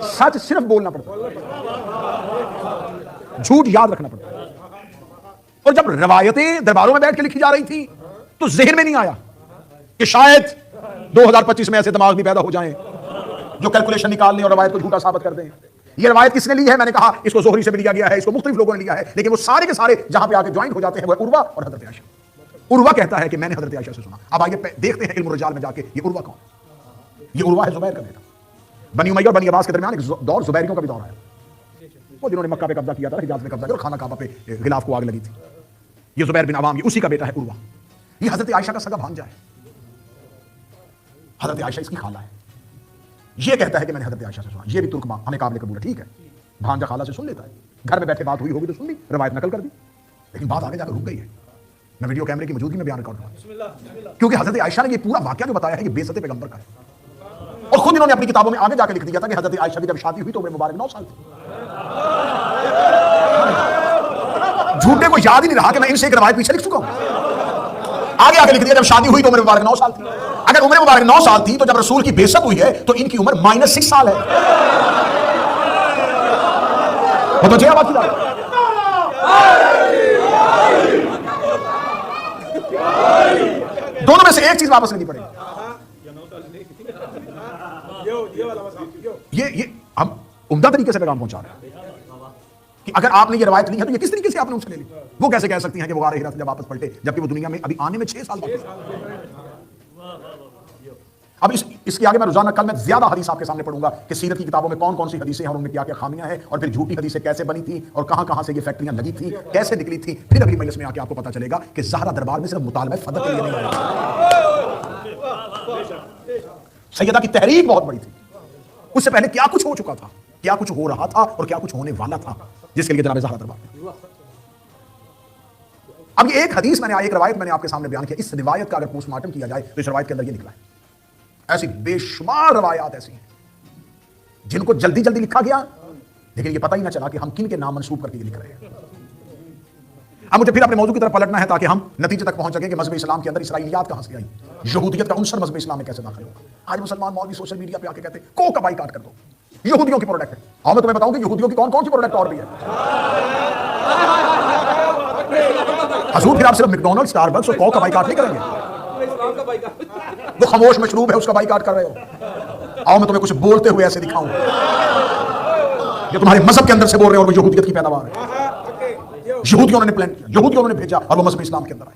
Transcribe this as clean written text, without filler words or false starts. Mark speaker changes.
Speaker 1: सच सिर्फ बोलना पड़ता है, झूठ याद रखना पड़ता है। और जब रवायतें दरबारों में बैठ के लिखी जा रही थी तो जहन में नहीं आया कि शायद 2025 में ऐसे दिमाग भी पैदा हो जाएं जो कैलकुलेशन निकाल लें और रवायत को झूठा साबित कर दें। ये रवायत किसने ली है? मैंने कहा इसको जोहरी से भी लिया गया है, इसको मुख्तलिफ लोगों ने लिया है, लेकिन वो सारे के सारे जहां पे आके ज्वाइंट हो जाते हैं वो उर्वा और हजरत आयशा। उर्वा कहता है कि मैंने हजरत आयशा से सुना। अब आइए देखते हैं इल्म रिजाल में जाके ये उर्वा कौन? ये उर्वा है जुबैर का बेटा। बनी उमैया और बनी अब्बास के दरमियान एक दौर जुबैरियों का भी दौर आया, वो जिन्होंने मक्का पे कब्जा किया था, हिजाज में कब्जा किया और खाना काबा पे गिलाफ को आग लगी थी। ये जुबैर बिन अवाम, ये उसी का बेटा है उर्वा। ये हजरत आयशा का सगा भांजा है, हजरत आयशा इसकी खाला है। ये कहता है कि मैंने हजरत आयशा से सुना। ये भी तुर्क हमें काबिल कबूल है, ठीक है, भांजा खाला से सुन लेता है, घर में बैठे बात हुई होगी तो सुन ली, रवायत नकल कर दी, लेकिन बात आगे जाकर रुक गई है। मैं वीडियो कैमरे की मौजूदगी में बयान कर रहा हूं, क्योंकि हजरत आयशा ने ये पूरा वाकया जो बताया है ये बेइज्जत पैगंबर का है। और खुद इन्होंने अपनी किताबों में आगे जाकर लिख दिया था कि हजरत आयशा की जब शादी हुई तो उम्र मुबारक 9 साल थी। झूठे को याद ही नहीं रहा कि मैं इनसे एक रवायत पीछे लिख चुका हूं। आगे आगे लिख दिया जब शादी हुई तो उम्र मुबारक 9 साल थी। अगर उम्र मुबारक 9 साल थी तो जब रसूल की बेइज्जत हुई है तो इनकी उम्र -6 साल है। बहुत अच्छी बात की बात। दोनों में से एक चीज वापस लेनी पड़ेगी। ये हम उम्दा तरीके से पैगाम पहुंचा रहे हैं कि अगर आपने ये रवायत ली है तो ये किस तरीके से आपने उनसे ले ली। वो कैसे कह सकती हैं कि वो गार हिरा से जब वापस पलटे, जबकि वो दुनिया में अभी आने में 6 साल बाकी। अब इसके आगे मैं रोजाना कल मैं ज्यादा हदीस आपके सामने पढ़ूंगा कि सीरत की किताबों में कौन कौन सी हदीसें हैं और उनमें क्या क्या खामियां हैं, और फिर झूठी हदीसें कैसे बनी थी और कहां कहां से ये फैक्ट्रियां लगी थी, कैसे निकली थी। फिर अगली मजलिस में आके आपको पता चलेगा कि ज़हरा दरबार में सिर्फ मुतालबा फदक के लिए नहीं आया, सैयदा की तहरीक बहुत बड़ी थी। उससे पहले क्या कुछ हो चुका था, क्या कुछ हो रहा था और क्या कुछ होने वाला था, जिसके लिए जनाब ज़हरा दरबार। अब ये एक हदीस मैंने, एक रवायत मैंने आपके सामने बयान किया। इस रिवायत का अगर पोस्टमार्टम किया जाए तो इस रवायत के अंदर ये निकला है। ऐसी बेशुमार रवायात ऐसी हैं जिनको जल्दी जल्दी लिखा गया, लेकिन ये पता ही ना चला कि हम किन के नाम मंसूब करके ये लिख रहे हैं। अब मुझे फिर अपने मौजू की तरफ पलटना है ताकि हम नतीजे तक पहुंच सके कि मज़हब इस्लाम के अंदर इसराइलियात कहां से आई, यहूदियत का उनसर मज़हब इस्लाम में कैसे दाखिल होगा। आज मुसलमान मौलवी सोशल मीडिया पे आके कहते हैं को का बाइकाट कर दो, यहूदियों की प्रोडक्ट है। और मैं तुम्हें बताऊं कि यहूदियों की कौन कौन सी प्रोडक्ट और भी है। हजूर फिर आप सिर्फ मैकडॉनल्ड्स, स्टारबक्स और को का बाइकाट नहीं करेंगे, वो खामोश मशरूब है उसका बाइकाट कर रहे हो। आओ मैं तुम्हें कुछ बोलते हुए ऐसे दिखाऊं जो तुम्हारे मजहब के अंदर से बोल रहे हो और वो यहूदियत की पैदावार है। यहूदियों ने प्लान किया, यहूदियों ने भेजा और वो मजहब इस्लाम के अंदर आए।